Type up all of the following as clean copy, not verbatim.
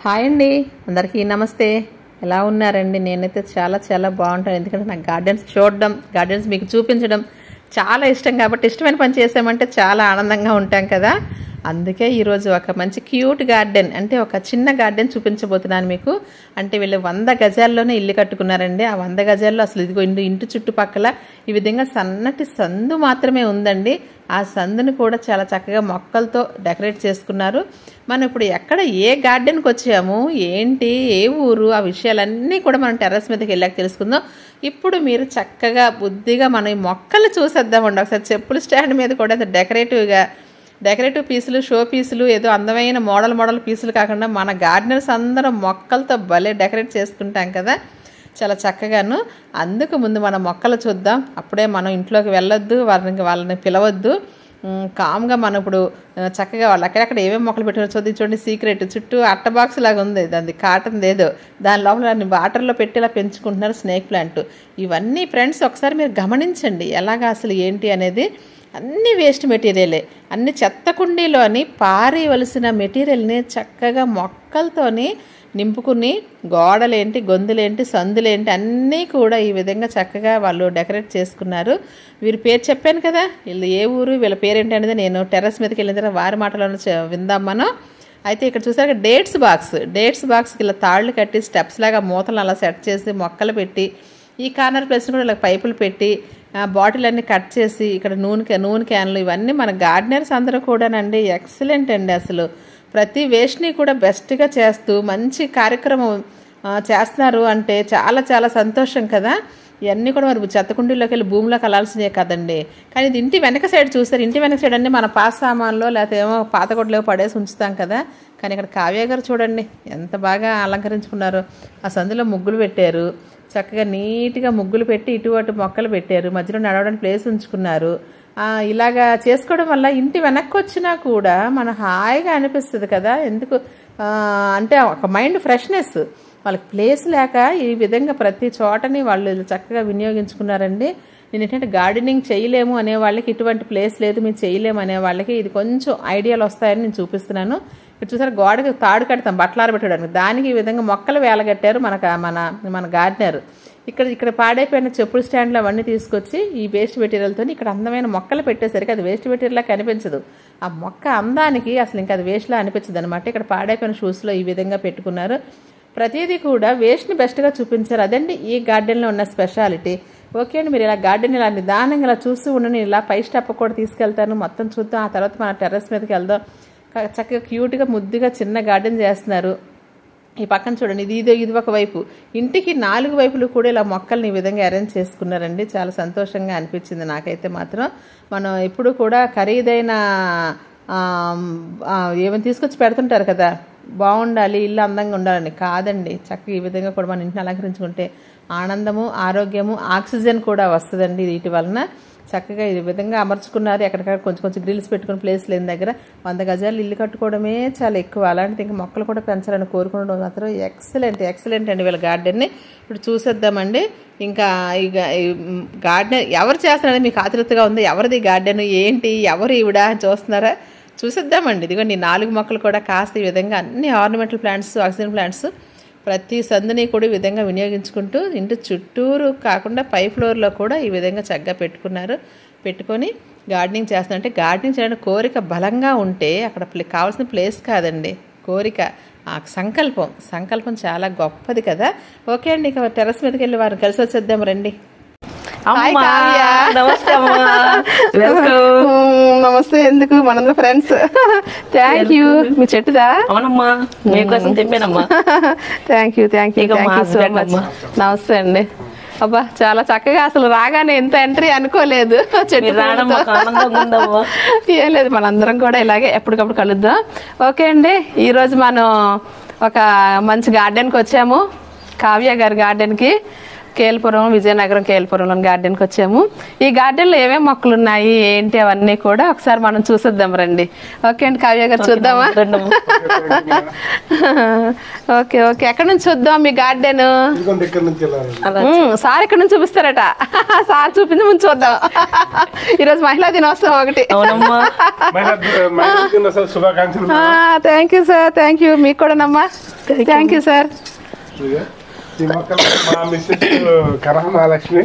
Hi అండి, అందరికీ నమస్తే. ఎలా ఉన్నారండి? నేనైతే చాలా చాలా బాగుంటాను. ఎందుకంటే నాకు గార్డెన్స్ చూడడం, గార్డెన్స్ మీకు చూపించడం చాలా ఇష్టం. కాబట్టి ఇష్టమైన పని చేసామంటే చాలా ఆనందంగా ఉంటాం కదా. అందుకే ఈరోజు ఒక మంచి క్యూట్ గార్డెన్, అంటే ఒక చిన్న గార్డెన్ చూపించబోతున్నాను మీకు. అంటే వీళ్ళు 100 గజాల్లోనే ఇల్లు కట్టుకున్నారండి. ఆ 100 గజాల్లో అసలు ఇదిగో ఇంటి చుట్టుపక్కల ఈ విధంగా సన్నటి సందు మాత్రమే ఉందండి. ఆ సందుని కూడా చాలా చక్కగా మొక్కలతో డెకరేట్ చేసుకున్నారు. మనం ఇప్పుడు ఎక్కడ ఏ గార్డెన్కి వచ్చాము, ఏంటి, ఏ ఊరు, ఆ విషయాలన్నీ కూడా మనం టెర్రస్ మీదకి వెళ్ళాక తెలుసుకుందాం. ఇప్పుడు మీరు చక్కగా బుద్ధిగా మనం ఈ మొక్కలు చూసేద్దామండి. ఒకసారి చెప్పుల స్టాండ్ మీద కూడా డెకరేటివ్ పీసులు, షో పీసులు, ఏదో అందమైన మోడల్ పీసులు కాకుండా మన గార్డెనర్స్ అందరం మొక్కలతో భలే డెకరేట్ చేసుకుంటాం కదా, చాలా చక్కగాను. అందుకు ముందు మన మొక్కలు చూద్దాం. అప్పుడే మనం ఇంట్లోకి వెళ్ళొద్దు, వాళ్ళని పిలవద్దు. కామ్గా మనం ఇప్పుడు చక్కగా వాళ్ళు అక్కడక్కడ ఏమేమి మొక్కలు పెట్టినారో చూడండి. సీక్రెట్ చుట్టూ అట్ట బాక్స్ లాగా ఉంది, దాన్ని కాటన్ ఏదో, దాని లోపల వాటర్లో పెట్టి ఇలా పెంచుకుంటున్నారు స్నేక్ ప్లాంట్. ఇవన్నీ ఫ్రెండ్స్ ఒకసారి మీరు గమనించండి ఎలాగా అసలు ఏంటి అనేది. అన్ని వేస్ట్ మెటీరియలే, అన్ని చెత్త కుండీలోని పారేయవలసిన మెటీరియల్ని చక్కగా మొక్కలతోని నింపుకుని గోడలేంటి, గొంతులేంటి, సందులేంటి అన్నీ కూడా ఈ విధంగా చక్కగా వాళ్ళు డెకరేట్ చేసుకున్నారు. వీరి పేరు చెప్పాను కదా, వీళ్ళు ఏ ఊరు, వీళ్ళ పేరేంటి అనేది నేను టెర్రస్ మీదకి వెళ్ళిన తర్వాత వారి మాటలను విందాం మనం. అయితే ఇక్కడ చూసాక డేట్స్ బాక్స్కి ఇలా తాళ్ళు కట్టి స్టెప్స్ లాగా మూతలు అలా సెట్ చేసి మొక్కలు పెట్టి, ఈ కార్నర్ ప్లేస్ కూడా ఇలా పైపులు పెట్టి, బాటిల్ అన్నీ కట్ చేసి, ఇక్కడ నూనె క్యాన్లు, ఇవన్నీ మన గార్డెనర్స్ అందరూ కూడానండి ఎక్సలెంట్ అండి. అసలు ప్రతి వేస్ట్ని కూడా బెస్ట్గా చేస్తూ మంచి కార్యక్రమం చేస్తున్నారు అంటే చాలా చాలా సంతోషం కదా. ఇవన్నీ కూడా మరి చెత్తకుండీలోకి వెళ్ళి భూమిలో కలాల్సినవి కదండి. కానీ ఇది ఇంటి వెనక సైడ్ చూస్తారు. ఇంటి వెనక సైడ్ అన్నీ మన పాత సామాన్లో లేకపోతే ఏమో పాత కొట్టలో పడేసి ఉంచుతాం కదా. కానీ ఇక్కడ కావ్య గారు చూడండి ఎంత బాగా అలంకరించుకున్నారు. ఆ సందులో ముగ్గులు పెట్టారు, చక్కగా నీట్గా ముగ్గులు పెట్టి ఇటు అటు మొక్కలు పెట్టారు, మధ్యలో నడవడానికి ప్లేస్ ఉంచుకున్నారు. ఇలాగా చేసుకోవడం వల్ల ఇంటి వెనక్కి వచ్చినా కూడా మన హాయిగా అనిపిస్తుంది కదా. ఎందుకు అంటే ఒక మైండ్ ఫ్రెష్నెస్. వాళ్ళకి ప్లేస్ లేక ఈ విధంగా ప్రతి చోటని వాళ్ళు చక్కగా వినియోగించుకున్నారండి. నేను ఏంటంటే గార్డెనింగ్ చేయలేము అనే వాళ్ళకి, ఇటువంటి ప్లేస్ లేదు మేము చేయలేము అనే వాళ్ళకి ఇది కొంచెం ఐడియాలు వస్తాయని నేను చూపిస్తున్నాను. ఇక్కడ చూసారు గోడకి తాడు కడతాం బట్టలు ఆరబెట్టడానికి, దానికి ఈ విధంగా మొక్కలు వేలగట్టారు మన గార్డెనర్. ఇక్కడ పాడైపోయిన చెప్పుల స్టాండ్లు అవన్నీ తీసుకొచ్చి ఈ వేస్ట్ మెటీరియల్తో ఇక్కడ అందమైన మొక్కలు పెట్టేసరికి అది వేస్ట్ మెటీరియల్లా కనిపించదు. ఆ మొక్క అందానికి అసలు ఇంకా అది వేస్ట్లా అనిపించదు అనమాట. ఇక్కడ పాడైపోయిన షూస్లో ఈ విధంగా పెట్టుకున్నారు. ప్రతిదీ కూడా వేస్ట్ని బెస్ట్గా చూపించారు. అదండి ఈ గార్డెన్లో ఉన్న స్పెషాలిటీ. ఓకే అండి, మీరు ఇలా గార్డెన్ ఇలా నిదానంగా ఇలా చూస్తూ ఉండండి. ఇలా పై స్టెప్ కూడా తీసుకెళ్తాను, మొత్తం చూద్దాం. ఆ తర్వాత మన టెర్రస్ మీదకి వెళ్దాం. చక్కగా క్యూట్గా ముద్దుగా చిన్న గార్డెన్ చేస్తున్నారు. ఈ పక్కన చూడండి, ఇది ఒక వైపు, ఇంటికి 4 వైపులు కూడా ఇలా మొక్కల్ని ఈ విధంగా అరేంజ్ చేసుకున్నారండి. చాలా సంతోషంగా అనిపించింది నాకైతే మాత్రం. మనం ఎప్పుడు కూడా ఖరీదైన ఏమైనా తీసుకొచ్చి పెడుతుంటారు కదా, బాగుండాలి ఇల్లు అందంగా ఉండాలని, కాదండి. చక్కగా ఈ విధంగా కూడా మన ఇంటిని అలంకరించుకుంటే ఆనందము, ఆరోగ్యము, ఆక్సిజన్ కూడా వస్తుందండి వీటి వలన. చక్కగా ఈ విధంగా అమర్చుకున్నారు. ఎక్కడికక్కడ కొంచెం గ్రిల్స్ పెట్టుకుని ప్లేస్ లేని దగ్గర 100 గజాలు ఇల్లు కట్టుకోవడమే చాలా ఎక్కువ. అలాంటిది ఇంకా మొక్కలు కూడా పెంచాలని కోరుకోవడం మాత్రం ఎక్సలెంట్ అండి వీళ్ళ గార్డెన్ని. ఇప్పుడు చూసేద్దామండి. ఇంకా ఈ గార్డెన్ ఎవరు చేస్తున్నారని మీకు ఆతృతగా ఉంది. ఎవరిది గార్డెన్, ఏంటి, ఎవరు ఈవిడ చూస్తున్నారా? చూసేద్దామండి. ఇదిగోండి 4 మొక్కలు కూడా కాస్త ఈ విధంగా అన్ని ఆర్నమెంటల్ ప్లాంట్స్, ఆక్సిజన్ ప్లాంట్స్ ప్రతి సందుని కూడా ఈ విధంగా వినియోగించుకుంటూ ఇంటి చుట్టూరు కాకుండా పై ఫ్లోర్లో కూడా ఈ విధంగా చక్కగా పెట్టుకొని గార్డెనింగ్ చేస్తానంటే, గార్డెనింగ్ చేయడానికి కోరిక బలంగా ఉంటే అక్కడ కావాల్సిన ప్లేస్ కాదండి, కోరిక, ఆ సంకల్పం చాలా గొప్పది కదా. ఓకే అండి, ఇక టెర్రస్ మీదకి వెళ్ళి వారిని కలిసి వచ్చేద్దాం రండి. నమస్తే. ఎందుకు మనందరూ ఫ్రెండ్స్. Thank you. మీ చెట్టుదా? అవునమ్మా, మీకోసం తెంపానమ్మా. Thank you so much. నమస్తే అండి. అబ్బా చాలా చక్కగా, అసలు రాగానే ఎంత ఎంట్రీ అనుకోలేదు. చెట్టు ఏం లేదు, మనందరం కూడా ఇలాగే ఎప్పటికప్పుడు కలుద్దాం. ఓకే అండి, ఈరోజు మనం ఒక మంచి గార్డెన్కి వచ్చాము, కావ్య గారి గార్డెన్కి. విజయనగరం కేల్పురంలోని గార్డెన్కి వచ్చాము. ఈ గార్డెన్లో ఏమేమి మొక్కలు ఉన్నాయి ఏంటి అవన్నీ కూడా ఒకసారి మనం చూసేద్దాం రండి. ఓకే అండి, కావ్య గారు చూద్దామా? ఓకే ఎక్కడి నుంచి చూద్దాం మీ గార్డెన్? సార్ ఇక్కడ నుంచి చూపిస్తారట. సార్ చూపించి ముందు చూద్దాం. ఈరోజు మహిళా దినోత్సవం ఒకటి. Thank you sir, thank you. మీకు కూడానమ్మా. Thank you sir. ఈ మొక్కలు మా మిస్సెస్ కరహ మహాలక్ష్మి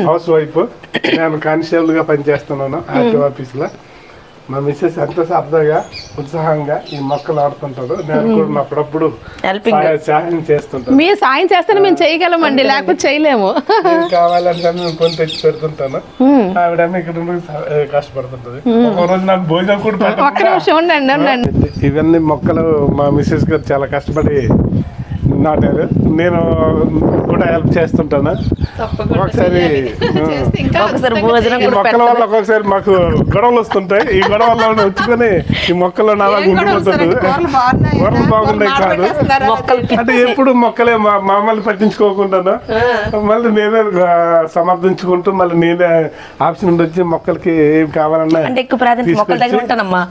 హౌస్ వైఫ్, నేను కానిస్టేబుల్ గా పనిచేస్తున్నాను ఆర్టీ ఆఫీస్ లో. మా మిస్సెస్ ఎంతో సరదాగా ఉత్సాహంగా ఈ మొక్కలు ఆడుతుంటారు. నేను కూడా అప్పుడప్పుడు సహాయం చేస్తుంటాను. మీరు సాయం చేస్తేనే మేము చేయగలమండి, లేకపోతే చేయలేము. కావాలంటే నేను కొని తెచ్చి పెడుతుంటాను. ఆవిడ ఇక్కడ కష్టపడుతుంటది. ఒక రోజు నాకు భోజనం కూడా ఒక్క నిమిషం ఉండండి. ఇవన్నీ మొక్కలు మా మిస్సెస్ గారు చాలా కష్టపడి నాటారు. నేను కూడా హెల్ప్ చేస్తుంటాను. ఒకసారి భోజనం ఈ మొక్కల వల్ల ఒక్కొక్కసారి మాకు గొడవలు వస్తుంటాయి. ఈ గొడవల్లో వచ్చుకొని ఈ మొక్కల్లో నాలా ఉండిపోతుంది. కూరలు బాగున్నాయి కాదు అంటే ఎప్పుడు మొక్కలే మమ్మల్ని పట్టించుకోకుండాను మళ్ళీ నేనే సమర్థించుకుంటూ మళ్ళీ నేనే ఆప్షన్ నుండి వచ్చి మొక్కలకి ఏం కావాలన్నా అంటే ఎక్కువ ప్రాధాన్యత మొక్కల దగ్గర ఉంటానమ్మా.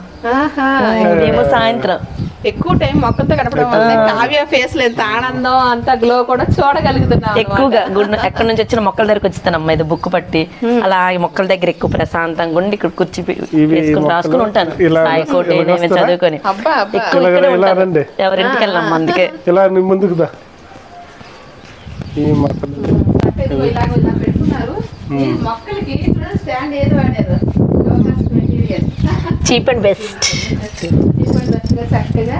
సాయంత్రం ఎక్కువ టైం మొక్కలతో గడపడం వల్ల కావ్య ఫేస్ లో ఎంత ఆనందం, అంత గ్లో కూడా చూడగలుగుతున్నాం. ఎక్కువగా ఎక్కడి నుంచి వచ్చిన మొక్కల దగ్గరకు వచ్చిస్తానమ్మా. ఇది బుక్ పట్టి అలా ఈ మొక్కల దగ్గర ఎక్కువ ప్రశాంతంగా ఉండి ఇక్కడ కూర్చి వేసుకుని రాసుకుని ఉంటాను. సాయికోటి చదువుకొని ఎక్కువ ఇక్కడే ఉంటాను. ఎవరింటికి వెళ్ళమ్మా. అందుకే ఇలా ముందుకు దా. ఈ మొక్కలు చీప్ అండ్ బెస్ట్. చక్కగా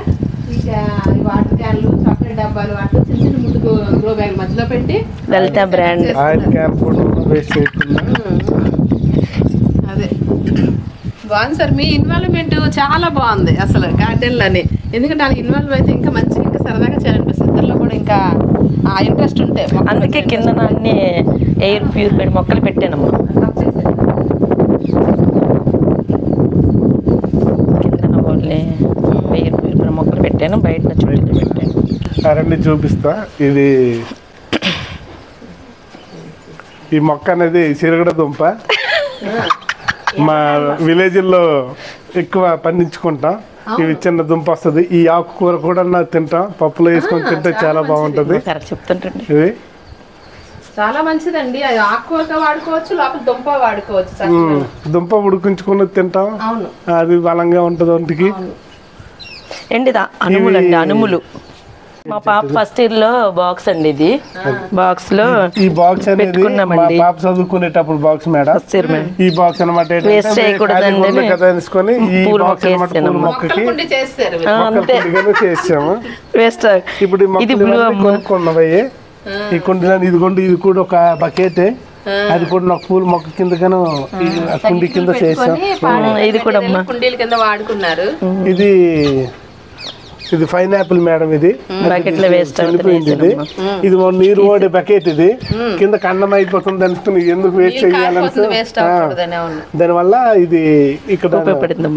వాటర్ క్యాన్లు, చాక్లెట్ డబ్బాలు వాటిలో చిన్న చిన్న ముందుకు గ్రో బ్యాగ్ మధ్యలో పెట్టి లలిత బ్రాండ్ అదే బాగుంది సార్. మీ ఇన్వాల్వ్మెంట్ చాలా బాగుంది అసలు గార్డెన్లోని. ఎందుకంటే వాళ్ళకి ఇన్వాల్వ్ అయితే ఇంకా మంచిగా ఇంకా సరదాగా చేయాలనిపిస్తుంది. ఇద్దరిలో కూడా ఇంకా ఆ ఇంట్రెస్ట్ ఉంటే. అందుకే కింద అన్ని ఎయిర్ ప్యూరిఫైడ్ మొక్కలు పెట్టానమ్మా. కింద ఎయిర్ ప్యూరిఫైడ్ మొక్కలు పెట్టాను, బయట చుట్టూ పెట్టాను. అరండి చూపిస్తా. ఇది ఈ మొక్క అనేది సిరగడ దుంప. మా విలేజ్లో ఎక్కువ పండించుకుంటాం. ఇవి చిన్న దుంప వస్తుంది. ఈ ఆకుకూర కూడా తింటాం, పప్పులో వేసుకొని తింటే చాలా బాగుంటది. చెప్తుంటండి ఇది చాలా మంచిదండి. అది ఆకుకూరగా వాడుకోవచ్చు, లోపల దుంప వాడుకోవచ్చు. దుంప ఉడికించుకుని తింటాం, అది బలంగా ఉంటది ఒంటికి. ఏంటిదా అనుములు అండి, అనుములు. మా పాప ఫస్ట్ ఇయర్ లో బాక్స్ అండి. ఇది బాక్స్ లో ఈ బాక్స్ అనేది మా పాప చదువుకునేటప్పుడు బాక్స్ మేడం. ఈ బాక్స్ అనమాట వేస్ట్ చేయకూడదండి తీసుకొని ఈ బాక్స్ మొక్కకి చేసాము. వేస్ట్ ఇప్పుడు కొనుక్కున్నవయ్యి ఈ కుండీలో ఇది కూడా ఒక బకెటే. అది కూడా నాకు పూల మొక్క కిందగాను కుండీ కింద చేసాం. ఇది కూడా కుండీల కింద వాడుకున్నారు. ఇది పైనాపిల్ మేడం. ఇది బకెట్ లో వేస్ట్ చనిపోయింది. ఇది నీరు ఓడే బకెట్. ఇది కింద కన్నం అయిపోతుంది అనుకుని ఎందుకు వేస్ట్ చేయాలని దానివల్ల ఇది ఇక్కడ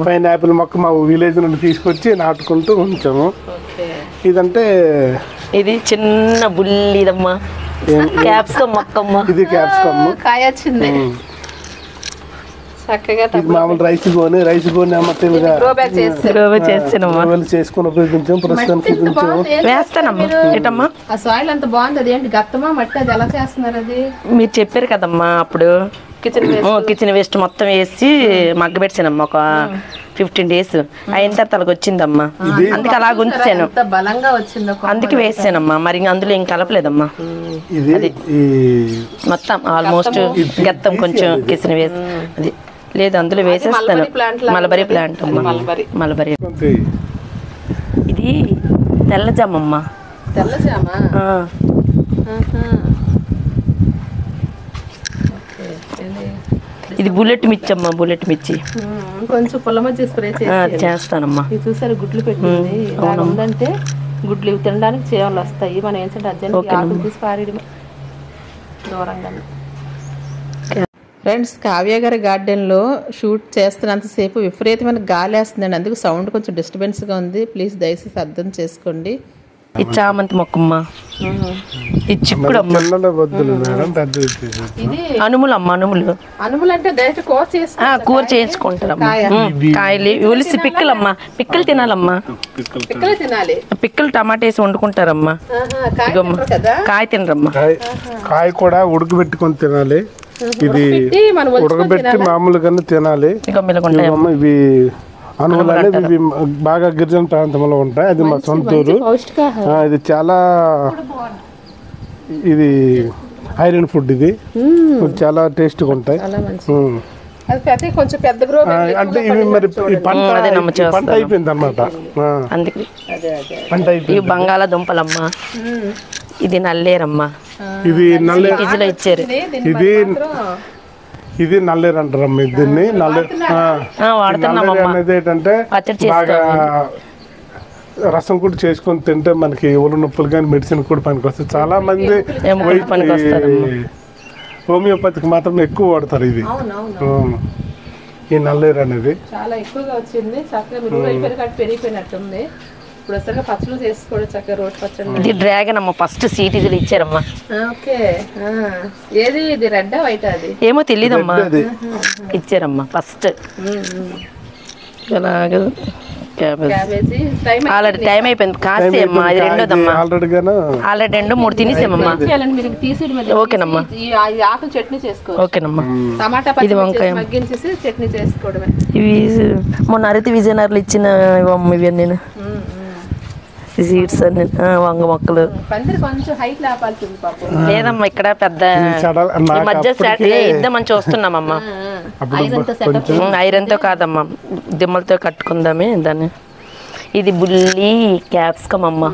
పైనాపిల్ మొక్క మా విలేజ్ నుండి తీసుకొచ్చి నాటుకుంటూ ఉంచాము. ఇదంటే ఇది చిన్న బుల్లిదమ్మా, క్యాప్సికమ్ మొక్కమ్మ. ఇది క్యాప్సికమ్ కాయ వచ్చింది చక్కగా. మామూలు రైస్ కొని అమ్మటేలుగా చేసుకుని ఉపయోగించాము. ప్రస్తుతానికి వేస్తానమ్మా. ఏటమ్మా ఆ సాయిల్ అంత బాగుంది. అది ఏంటి గత్తమా మట్టి? అది ఎలా చేస్తున్నారు? అది మీరు చెప్పారు కదమ్మా అప్పుడు. కిచెన్ వేస్ట్ మొత్తం వేసి మగ్గబెట్టానమ్మా. ఒక 15 days అయిన తర్వాత అలాగ వచ్చిందమ్మా. అందుకే అలా ఉంచాను, బలంగా వచ్చింది. అందుకే వేసానమ్మా. మరి అందులో ఏం కలపలేదమ్మా. అది మొత్తం ఆల్మోస్ట్ గత్తం కొంచెం కిచెన్ వేసి అది లేదు అందులో వేసేస్తాను. మలబరీ ప్లాంట్ అమ్మా. మలబరీ ఇది తెల్లజామమ్మా. తెల్లజామా ఇది బుల్లెట్ మిర్చి అమ్మా. బుల్లెట్ మిర్చి కొంచెం పొల మధ్య స్ప్రే చేస్తానమ్మా. ఇది చూసారు గుడ్లు పెట్టింది. ఉందంటే గుడ్లు ఇవి తినడానికి చేయాలి వస్తాయి. మనం ఏంటంటే అర్జెంట్ ఆకులు తీసి పారేయడమే దూరంగా. ఫ్రెండ్స్, కావ్య గారి గార్డెన్లో షూట్ చేస్తున్నంతసేపు విపరీతమైన గాలి వేస్తుందండి. అందుకు సౌండ్ కొంచెం డిస్టర్బెన్స్గా ఉంది. ప్లీజ్ దయచేసి అర్థం చేసుకోండి. ఈ చామంతి మొక్కమ్మా. ఈ చిక్కుడమ్మా. అనుములు అమ్మ. అనుములు అంటే డైరెక్ట్ కూర చేసుకుంటారమ్మా. కాయలు ఒలిసి పిక్కలమ్మా. పిక్కలు తినాలమ్మా. పిక్కలు టమాటా వేసి వండుకుంటారమ్మా. కాయ తినరమ్మా. కాయ కూడా ఉడకబెట్టుకొని తినాలి. ఇది ఉడకబెట్టి మామూలుగానే తినాలి. ఇవి అనువులని ఇవి బాగా గిరిజన ప్రాంతంలో ఉంటాయి. అది మా సొంతూరు. ఇది చాలా ఇది ఐరన్ ఫుడ్. ఇది చాలా టేస్ట్గా ఉంటాయి. అంటే ఇవి మరి పంట అయిపోయింది అన్నమాట. పంట అయిపోయింది. బంగాళాదుంపలమ్మా, ఇది నల్లేరమ్మా, ఇది నల్లేరు ఇచ్చారు. ఇది నల్లేరు అంటారమ్మా. దీన్ని నల్లేరు అనేది ఏంటంటే బాగా రసం కూడా చేసుకొని తింటే మనకి ఒళ్ళు నొప్పులు కానీ మెడిసిన్ కూడా పనికి వస్తుంది. చాలా మంది హోమియోపతికి మాత్రం ఎక్కువ వాడతారు ఇది. ఈ నల్లేరు అనేది చాలా ఎక్కువగా వచ్చింది. చక్కగా పెరిగిపోయినట్టుంది. ఇప్పుడు అసలు పచ్చళ్ళు చేసుకోవడం చక్కగా రోడ్ పచ్చళ్ళు. ఇది డ్రాగన్ అమ్మ, ఫస్ట్ సిటీజీలు ఇచ్చారమ్మా. ఓకే, ఏది ఇది రెడ్డా వైటా? అది ఏమో తెలీదమ్మా, ఇచ్చారమ్మా ఫస్ట్. అలాగే ఆల్రెడీ టైం అయిపోయింది. కాసే అమ్మా, అది రెండోదమ్మా. ఆల్రెడీ 2-3 తినేసామమ్మా. ఓకేనమ్మా, ఆకులు చట్నీ చేసుకో. ఓకేనమ్మా. టమాటా ఇది వంకాయ మగ్గించేసి చట్నీ చేసుకోవడమే. ఇవి మొన్న అరటి విజయనగర్లు ఇచ్చిన ఇవి నేను సీడ్స్ అన్ని వంగ మొక్కలు. లేదమ్మా, ఇక్కడ పెద్ద మధ్య ఇద్దామని చూస్తున్నామమ్మా. ఐరన్తో కాదమ్మా, దిమ్మలతో కట్టుకుందామే దాన్ని. ఇది బుల్లి క్యాప్సికమ్ అమ్మా.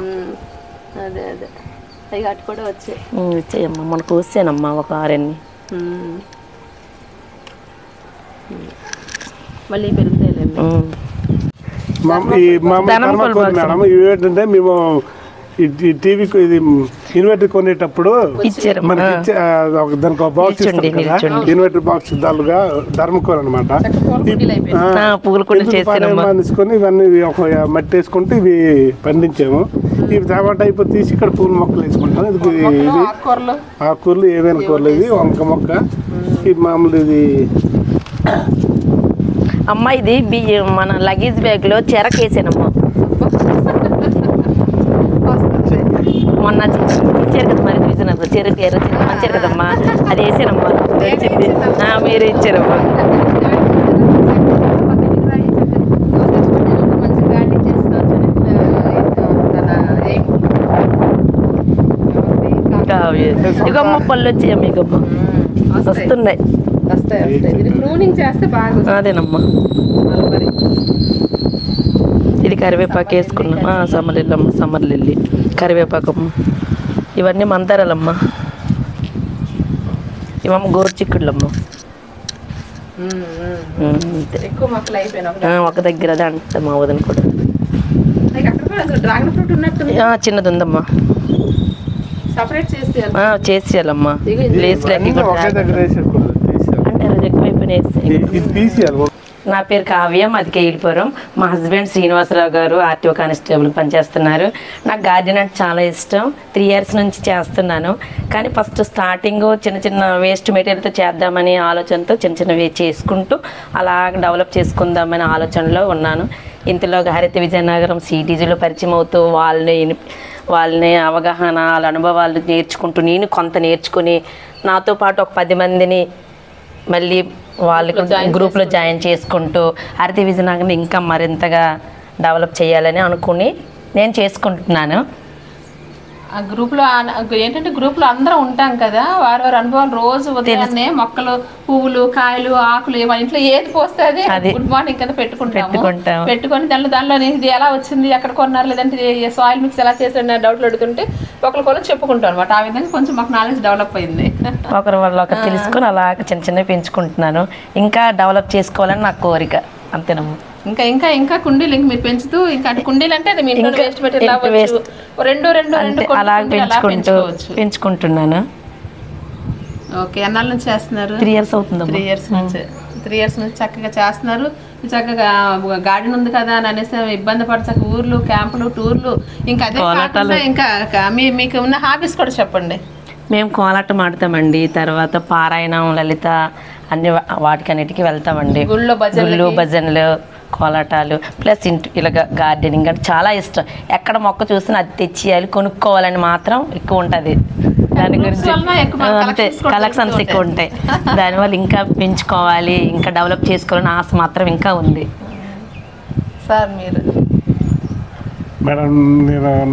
వచ్చాయమ్మా, మనకు వచ్చానమ్మా ఒక 6 మళ్ళీ పెరుగుతాయి. మేడం ఇవేంటంటే మేము టీవీకి ఇది ఇన్వర్టర్ కొనేటప్పుడు మనకి దానికి ఒక బాక్స్ ఇస్తారు కదా, ఇన్వర్టర్ బాక్స్ దాలుగా ధర్మకోల్ అనమాట. తీసుకొని ఇవన్నీ ఒక మట్టి వేసుకుంటే ఇవి పండించాము. ఇవి టమాటా అయిపోయి తీసి ఇక్కడ పూల మొక్కలు వేసుకుంటాం. ఇది ఆకుకూరలు ఏవైనా కూరలు. ఇది వంక మొక్క, ఇది మామూలు. ఇది అమ్మ, ఇది మన లగేజ్ బ్యాగ్ లో చెరకేసానమ్మా. మొన్న ఇచ్చారు కదా మరి విజయనగరం చెరకు ఇచ్చారు కదమ్మా, అది వేసానమ్మా. మీరు ఇచ్చారమ్మా. ఇగమ్మ పళ్ళు వచ్చాయా మీకమ్మా? వస్తున్నాయి. అదేనమ్మా. ఇది కరివేపాకు వేసుకున్నాం. సమ్మర్లిల్లమ్మ, సమ్మర్లిల్లి, కరివేపాకమ్మ. ఇవన్నీ మందారాలమ్మ. ఇవమ్మ గోరుచిక్కుడులమ్మ. ఒక దగ్గర అదే అంటే మా వదిన కూడా. చిన్నది ఉందమ్మా, చేసేయాలమ్మా. ప్లేస్ నా పేరు కావ్య, మాది కేయిల్పురం. మా హస్బెండ్ శ్రీనివాసరావు గారు ఆర్టీఓ కానిస్టేబుల్ పనిచేస్తున్నారు. నాకు గార్డెన్ అంటే చాలా ఇష్టం. 3 years నుంచి చేస్తున్నాను. కానీ ఫస్ట్ స్టార్టింగ్ చిన్న చిన్న వేస్ట్ మెటీరియల్తో చేద్దామని ఆలోచనతో చిన్న చిన్నవి చేసుకుంటూ అలా డెవలప్ చేసుకుందామనే ఆలోచనలో ఉన్నాను. ఇంతలో హరిత విజయనగరం సిటీజీలో పరిచయం అవుతూ వాళ్ళని అవగాహన, వాళ్ళ అనుభవాలు నేర్చుకుంటూ నేను కొంత నేర్చుకుని నాతో పాటు ఒక 10 మందిని మళ్ళీ వాళ్ళకి గ్రూప్లో జాయిన్ చేసుకుంటూ హరిత విజయనగరం ఇంకా మరింతగా డెవలప్ చేయాలని అనుకుని నేను చేసుకుంటున్నాను. ఆ గ్రూప్లో ఏంటంటే గ్రూప్లో అందరం ఉంటాం కదా, వారి అనుభవాలు రోజు ఉదయాన్నే మొక్కలు, పువ్వులు, కాయలు, ఆకులు ఇంట్లో ఏది పోస్తే అది గుడ్ మార్నింగ్ కదా పెట్టుకొని దానిలో ఇది ఎలా వచ్చింది, ఎక్కడ కొన్నారు, లేదంటే సాయిల్ మిక్స్ ఎలా చేసారు డౌట్లు అడుగుతుంటే ఒకరికొకరు చెప్పుకుంటాం అనమాట. ఆ విధంగా కొంచెం మాకు నాలెడ్జ్ డెవలప్ అయింది. ఒకరి వల్ల ఒకరు తెలుసుకొని అలా చిన్న చిన్నవి పెంచుకుంటున్నాను. ఇంకా డెవలప్ చేసుకోవాలని నాకు కోరిక, అంతేనమ్మా. ఇంకా ఇంకా ఇంకా కుండీలు మీరు పెంచుతూ ఇంకా కుండీలు అంటే వేస్ట్ మెటీరియల్ అలా పెంచుకుంటున్నాను. ఓకే, ఎన్నాళ్ళ నుంచి చేస్తున్నారు? 3 years అవుతుంది. 3 years నుంచి 3 years నుంచి చక్కగా చేస్తున్నారు. చక్కగా గార్డెన్ ఉంది కదా అని అనేసి ఇబ్బంది పడచక ఊర్లు, క్యాంపులు, టూర్లు, ఇంకా అదే కాకుండా ఇంకా మీకు ఉన్న హాబీస్ కూడా చెప్పండి. మేము కోలాటం ఆడతామండి. తర్వాత పారాయణం, లలిత అన్ని వాటికన్నిటికీ వెళ్తామండి. గుళ్ళు, భజనలు, కోలాటాలు, ప్లస్ ఇలాగ గార్డెనింగ్ అంటే చాలా ఇష్టం. ఎక్కడ మొక్క చూసినా అది తెచ్చియాలి, కొనుక్కోవాలని మాత్రం ఎక్కువ ఉంటుంది. దాని గురించి అంతే, కలెక్షన్స్ ఎక్కువ ఉంటాయి. దానివల్ల ఇంకా పెంచుకోవాలి, ఇంకా డెవలప్ చేసుకోవాలని ఆశ మాత్రం ఇంకా ఉంది. సార్ మీరు? మేడం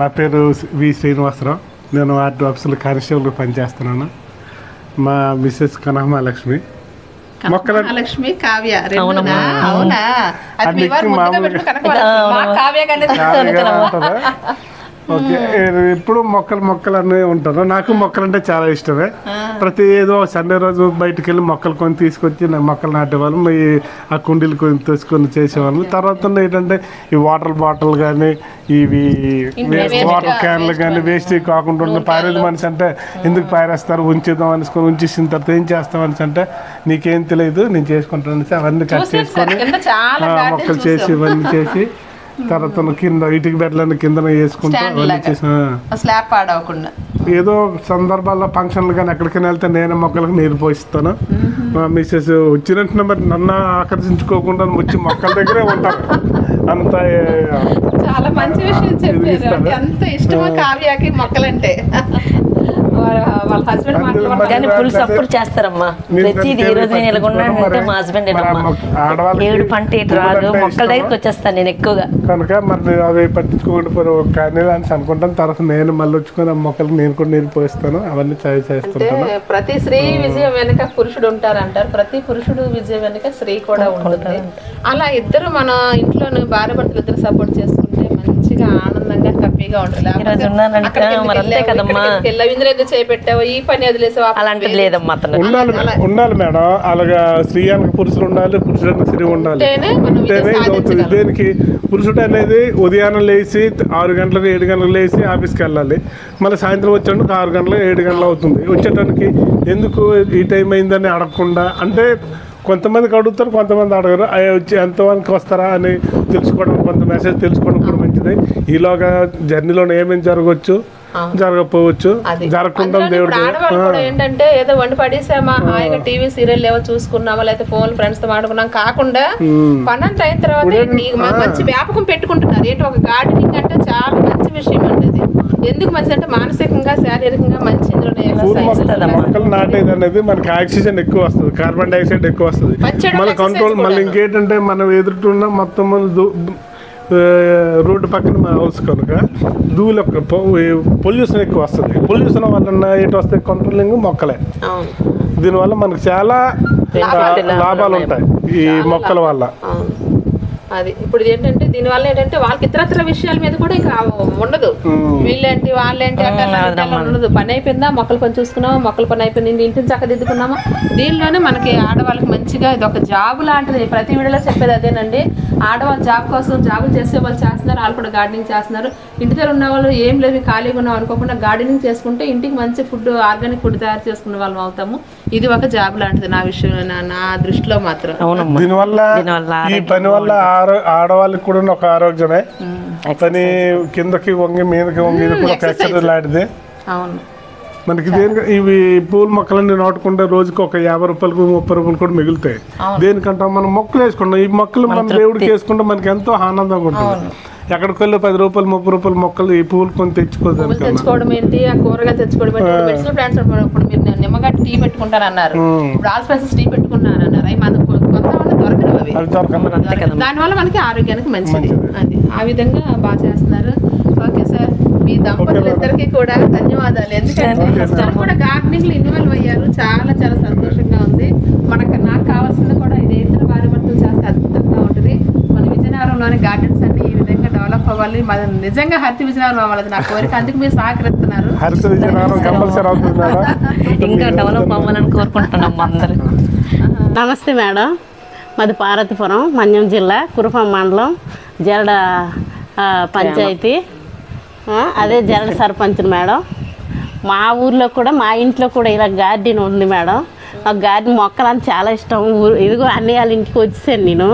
నా పేరు వి శ్రీనివాసరావు. నేను ఆర్టీ ఆఫీసులో కానిస్టేబుల్గా పనిచేస్తున్నాను. మా మిస్సెస్ కనకమహాలక్ష్మి. లక్ష్మి కావ్య రెండునా? అవునా? అది మీ వారు ముద్దుగా పెట్టుకుని కనకమహాలక్ష్మి. మా కావ్య గానే. ఓకే. ఎప్పుడు మొక్కలు అన్నీ ఉంటాను. నాకు మొక్కలు అంటే చాలా ఇష్టమే. ప్రతి ఏదో సండే రోజు బయటకు వెళ్ళి మొక్కలు కొని తీసుకొచ్చి మొక్కలు నాటేవాళ్ళం. ఆ కుండీలు కొని తీసుకొని చేసేవాళ్ళం. తర్వాత ఏంటంటే ఈ వాటర్ బాటిల్ కానీ ఇవి వాటర్ క్యాన్లు కానీ వేస్ట్ కాకుండా ఉండే పారేది మనిషి అంటే ఎందుకు పారేస్తారు, ఉంచుదాం అనుకొని ఉంచేసిన తర్వాత ఏం చేస్తాం అనేసి అంటే నీకేం తెలియదు, నేను చేసుకుంటాను అనేసి అవన్నీ కట్ చేసుకొని మొక్కలు చేసి ఇవన్నీ చేసి తర్వాత కింద ఇటుక బెడ్లన్నీ కింద వేసుకుంటూ అవన్నీ చేసిన ఏదో సందర్భాల్లో ఫంక్షన్లు కానీ ఎక్కడికైనా వెళ్తే నేను మొక్కలకు నీరు పోయిస్తాను. మా మిస్సెస్ వచ్చినట్టు మరి నన్ను ఆకర్షించుకోకుండా వచ్చి మొక్కల దగ్గరే ఉంటారు. అంత చాలా మంచి విషయం చెప్పారు. ఎంత ఇష్టమో కావ్యకి మొక్కలంటే. వాళ్ళ హస్బెండ్ కానీ ఫుల్ సపోర్ట్ చేస్తారమ్మా. ప్రతిది ఈ రోజు నేను ఎలాగున్నానంటే మా హస్బెండ్ ఏడు పంట ఇటు రాదు, మొక్కల దగ్గరికి వచ్చేస్తాను నేను ఎక్కువగా. కనుక మరి అవి పట్టించుకోకుండా కానీ అని అనుకుంటాను. తర్వాత నేను మళ్ళీ వచ్చుకొని మొక్కలకు నేను కూడా నీరు పోయిస్తాను. అవన్నీ చేస్తుంటాను. ప్రతి స్త్రీ విజయం వెనుక పురుషుడు ఉంటారంటారు. ప్రతి పురుషుడు విజయం వెనుక స్త్రీ కూడా ఉంటుంది. అలా ఇద్దరు మన ఇంట్లో భార్య భర్తలు ఇద్దరు సపోర్ట్ చేసుకుంటే మంచిగా ఆనందంగా హ్యాపీగా ఉంటుంది. చేపెట్టావు ఈ పని వదిలేసావు అలాంటిది లేదమ్మా. ఉండాలి మేడం. అలాగా స్త్రీయానికి పురుషులు ఉండాలి, పురుషుడానికి స్త్రీ ఉండాలి. అవుతుంది. దేనికి పురుషుడు అనేది ఉదయాన్నే లేచి 6 గంటలకు 7 గంటలకు లేచి ఆఫీస్కి వెళ్ళాలి. మళ్ళీ సాయంత్రం వచ్చేటప్పుడు 6 గంటలు 7 గంటలు అవుతుంది. వచ్చేటానికి ఎందుకు ఈ టైం అయిందని అడగకుండా, అంటే కొంతమందికి అడుగుతారు, కొంతమంది అడగరు. వచ్చి ఎంతమందికి వస్తారా అని తెలుసుకోవడం, కొంత మెసేజ్ తెలుసుకోవడం కూడా మంచిది. ఈలోగా జర్నీలో ఏమేమి జరగవచ్చు, జరగకపోవచ్చు, జరగకుండా దేవుడు ఏంటంటే ఏదో వండి పడేసామా హాయిగా టీవీ సీరియల్ ఏవో చూసుకున్నామా, లేకపోతే ఫోన్ ఫ్రెండ్స్ తో మాట్లాడుకున్నాం కాకుండా పనంతా అయిన తర్వాత మంచి వ్యాపకం పెట్టుకుంటున్నారు. ఏంటి ఒక గార్డెనింగ్ అంటే చాలా మంచి విషయం అండి. అది ఎందుకు మంచిది అంటే మానసికంగా శారీరకంగా మంచి మొక్కలు నాటేది అనేది మనకి ఆక్సిజన్ ఎక్కువ వస్తుంది, కార్బన్ డైఆక్సైడ్ ఎక్కువ వస్తుంది. మళ్ళీ కంట్రోల్ మళ్ళీ ఇంకేంటంటే మనం ఎదుర్కొన్న మొత్తం రోడ్డు పక్కన మా హౌస్ కనుక ధూళి పొల్యూషన్ ఎక్కువ వస్తుంది. పొల్యూషన్ వల్ల ఏంటి వస్తాయి, కంట్రోలింగ్ మొక్కలే. దీనివల్ల మనకు చాలా లాభాలు ఉంటాయి ఈ మొక్కల వల్ల. అది ఇప్పుడు ఏంటంటే దీనివల్ల ఏంటంటే వాళ్ళకి ఇతరత్ర విషయాల మీద కూడా ఇంకా ఉండదు. వీళ్ళేంటి వాళ్ళేంటి అట్లా ఉండదు. పని అయిపోయిందా, మొక్కలు పని చూసుకున్నామా, మొక్కల పని అయిపోయింది, ఇంటిని చక్కదిద్దుకున్నామా. దీనిలోనే మనకి ఆడవాళ్ళకి మంచిగా ఇది ఒక జాబ్ లాంటిది. ప్రతి వీడియోలో చెప్పేది అదేనండి. ఆడవాళ్ళు జాబ్ కోసం జాబులు చేసే వాళ్ళు చేస్తున్నారు, వాళ్ళు కూడా గార్డెనింగ్ చేస్తున్నారు. ఇంటి దగ్గర ఉన్న వాళ్ళు ఏం లేదు ఖాళీగా ఉన్నాం అనుకోకుండా గార్డెనింగ్ చేసుకుంటే ఇంటికి మంచి ఫుడ్, ఆర్గానిక్ ఫుడ్ తయారు చేసుకునే వాళ్ళం అవుతాము. ఇది ఒక జాబ్ లాంటిది నా విషయం, నా దృష్టిలో మాత్రం. దీనివల్ల ఈ పని వల్ల ఆడవాళ్ళకి కూడా ఒక ఆరోగ్యమే. పని కిందకి వంగి మీదకి వంగి కూడా ఒక ఎక్సర్సైజ్ లాంటిది. అవును. మనకి దేనికి ఇవి పూల మొక్కలన్నీ నాటుకుంటే రోజుకి ఒక 50 రూపాయలకు 30 రూపాయలు కూడా మిగులుతాయి. దేనికంటే మనం మొక్కలు వేసుకుంటాం. ఈ మొక్కలు మన దేవుడికి వేసుకుంటే మనకి ఎంతో ఆనందంగా ఉంటుంది. ఎక్కడికి వెళ్ళి 10 రూపాయలు 30 రూపాయలు మొక్కలు ఈ పూలు కొని తెచ్చుకోవడం ఏంటి, ఆ కూరగాయలు తెచ్చుకోవడం ఏంటి. మెడిసినల్ ప్లాంట్స్ ఇప్పుడు మీరు నిమ్మగడ్డ టీ పెట్టుకుంటారన్నారు, ఇప్పుడు ఆల్ స్పైసెస్ టీ పెట్టుకున్నారన్నారు. అవి మన దొరకదు. దానివల్ల మనకి ఆరోగ్యానికి మంచిది. అది ఆ విధంగా బాగా చేస్తున్నారు. ఓకే సార్, మీ దంపతులిద్దరికీ కూడా ధన్యవాదాలు. ఎందుకంటే కూడా గార్డెనింగ్ లో ఇన్వాల్వ్ అయ్యారు. చాలా చాలా సంతోషంగా ఉంది. నాకు కావాల్సింది కూడా ఇది ఇద్దరు భార్య భర్తలు చేస్తే అద్భుతంగా ఉంటుంది. మన విజయనగరంలోని గార్డెన్స్ అన్ని ఈ విధంగా డెవలప్ అవ్వాలి. మన నిజంగా హరిత విజయనగరం అవ్వాలి నా కోరిక. అందుకు మీరు సహకరిస్తున్నారు. ఇంకా డెవలప్ అవ్వాలని కోరుకుంటున్నాం అందరూ. నమస్తే మేడం, మాది పార్వతీపురం, మన్యం జిల్లా, కురుపం మండలం, జరడ పంచాయతీ. అదే జరడ సర్పంచ్ మేడం. మా ఊర్లో కూడా మా ఇంట్లో కూడా ఇలా గార్డెన్ ఉంది మేడం. నాకు గార్డెన్ మొక్కలని చాలా ఇష్టం. ఇదిగో అన్నీ వాళ్ళ ఇంటికి వచ్చేసాను నేను.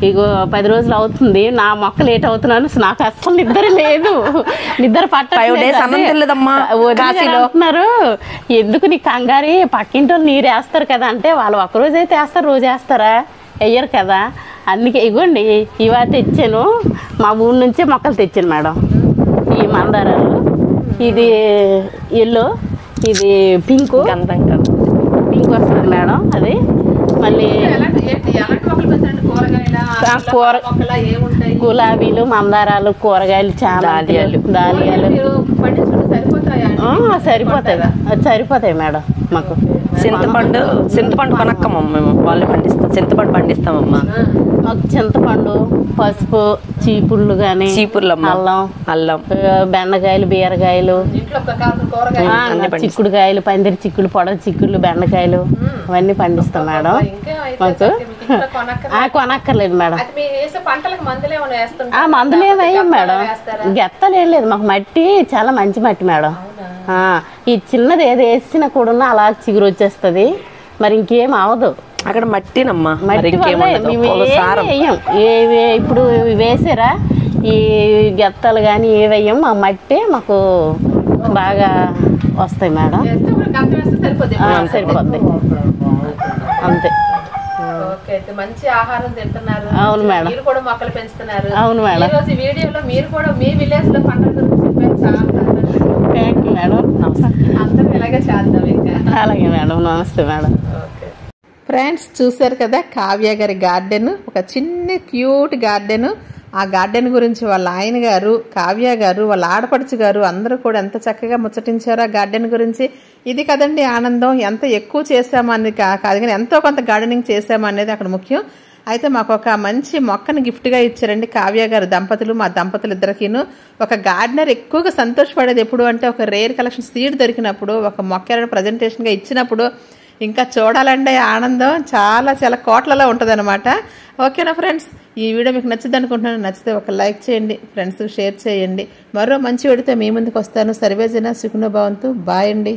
ఇగో 10 రోజులు అవుతుంది. నా మొక్కలు లేట్ అవుతున్నాను. నాకు అస్సలు నిద్ర లేదు, నిద్ర పట్టున్నారు. ఎందుకు నీకు కంగారి, పక్కింటి వాళ్ళు నీరు వేస్తారు కదా అంటే, వాళ్ళు ఒకరోజు అయితే వేస్తారు, రోజు వేస్తారా, వేయరు కదా. అందుకే ఇగోండి ఇవా తెచ్చాను. మా ఊరి నుంచే మొక్కలు తెచ్చాను మేడం. ఈ మందారాలు, ఇది ఎల్లో, ఇది పింక్ వస్తుంది మేడం. అది మళ్ళీ గులాబీలు, మందారాలు, కూరగాయలు, చామంతులు, దాలియాలు సరిపోతాయి. అది సరిపోతాయి మేడం మాకు. చింతపండు కొనక్కమ్మా మేము, వాళ్ళు పండిస్తాం. చింతపండు పండిస్తామమ్మా. మాకు చింతపండు, పసుపు, చీపుళ్ళు కానీ, అల్లం, బెండకాయలు, బీరకాయలు, చిక్కుడుకాయలు, పందిరి చిక్కుడు, పొడ చిక్కుళ్ళు, బెండకాయలు అవన్నీ పండిస్తాం మేడం. మాకు కొనక్కర్లేదు మేడం. మందులు ఏమి వేయం మేడం. గెత్తలు ఏం లేదు మాకు. మట్టి చాలా మంచి మట్టి మేడం. ఈ చిన్నది ఏది వేసినా కూడా అలా చిగురు వచ్చేస్తుంది. మరి ఇంకేం అవదు అక్కడ మట్టినమ్మా. మట్టి వేయం. ఇప్పుడు వేసారా ఈ గెత్తలు కానీ ఏ వేయం. మా మట్టి మాకు బాగా వస్తాయి మేడం. సరిపోద్ది అంతే. మంచి ఆహారం తింటున్నారు. అవును మేడం. మీరు కూడా మొక్కలు పెంచుతున్నారు. అవును మేడం. ఈ రోజు వీడియోలో మీరు కూడా మీ విలేజ్ లో పంటల గురించి చెప్పారు. చాలా థ్యాంక్ యూ మేడం. నమస్తే. అందరూ ఇలాగే చేద్దాం ఇంకా. అలాగే మేడం. నమస్తే మేడం. ఫ్రెండ్స్ చూసారు కదా కావ్య గారి గార్డెన్. ఒక చిన్న క్యూట్ గార్డెన్. ఆ గార్డెన్ గురించి వాళ్ళ ఆయన గారు, కావ్య గారు, వాళ్ళ ఆడపడుచు గారు అందరూ కూడా ఎంత చక్కగా ముచ్చటించారో ఆ గార్డెన్ గురించి. ఇది కదండి ఆనందం. ఎంత ఎక్కువ చేసామని కాదు కానీ ఎంతో కొంత గార్డెనింగ్ చేసామనేది అక్కడ ముఖ్యం. అయితే మాకు ఒక మంచి మొక్కను గిఫ్ట్గా ఇచ్చారండి కావ్య గారు దంపతులు. మా దంపతులు ఇద్దరికిను. ఒక గార్డెనర్ ఎక్కువగా సంతోషపడేది ఎప్పుడు అంటే ఒక రేర్ కలెక్షన్ సీడ్ దొరికినప్పుడు, ఒక మొక్క ప్రజెంటేషన్గా ఇచ్చినప్పుడు ఇంకా చూడాలంటే ఆనందం చాలా చాలా కోట్లలో ఉంటుంది అనమాట. ఓకేనా ఫ్రెండ్స్, ఈ వీడియో మీకు నచ్చింది అనుకుంటున్నాను. నచ్చితే ఒక లైక్ చేయండి, ఫ్రెండ్స్కి షేర్ చేయండి. మరో మంచి వీడియోతో మీ ముందుకు వస్తాను. సర్వేజన సుఖనో భవంతు. బాయ్ అండి.